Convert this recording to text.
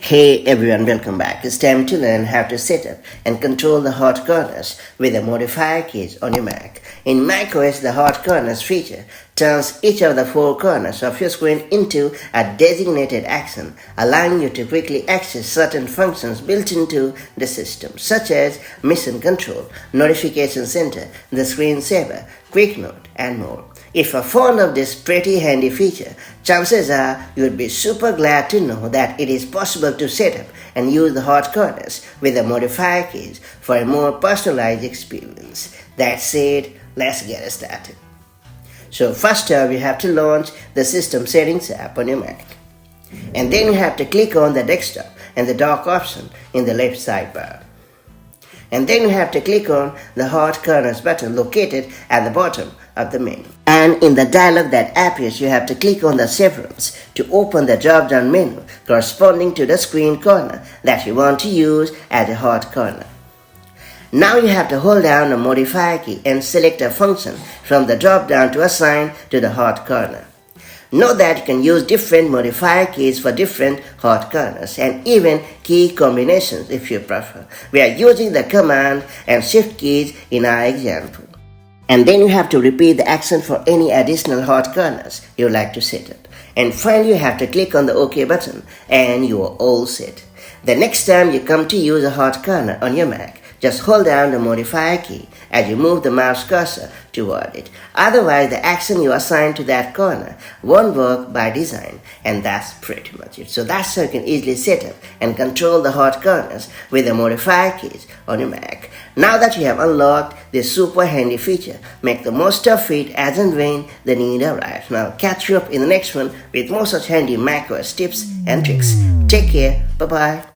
Hey everyone, welcome back. It's time to learn how to set up and control the hot corners with the modifier keys on your Mac. In macOS, the hot corners feature turns each of the four corners of your screen into a designated action, allowing you to quickly access certain functions built into the system, such as mission control, notification center, the screensaver, quick note, and more. If you're fond of this pretty handy feature, chances are you'd be super glad to know that it is possible to set up and use the hot corners with the modifier keys for a more personalized experience. That said, let's get started. So first up, you have to launch the System Settings app on your Mac. And then you have to click on the desktop and the dock option in the left sidebar. And then you have to click on the Hot Corners button located at the bottom of the menu. And in the dialog that appears, you have to click on the severance to open the drop-down menu corresponding to the screen corner that you want to use as a hot corner. Now you have to hold down the modifier key and select a function from the drop-down to assign to the hot corner. Note that you can use different modifier keys for different hot corners and even key combinations if you prefer. We are using the Command and Shift keys in our example. And then you have to repeat the action for any additional hot corners you like to set up. And finally, you have to click on the OK button and you are all set. The next time you come to use a hot corner on your Mac, just hold down the modifier key as you move the mouse cursor toward it. Otherwise, the action you assign to that corner won't work by design, and that's pretty much it. So that's how you can easily set up and control the hot corners with the modifier keys on your Mac. Now that you have unlocked this super handy feature, make the most of it as and when the need arrives. Now I'll catch you up in the next one with more such handy macOS tips and tricks. Take care. Bye-bye.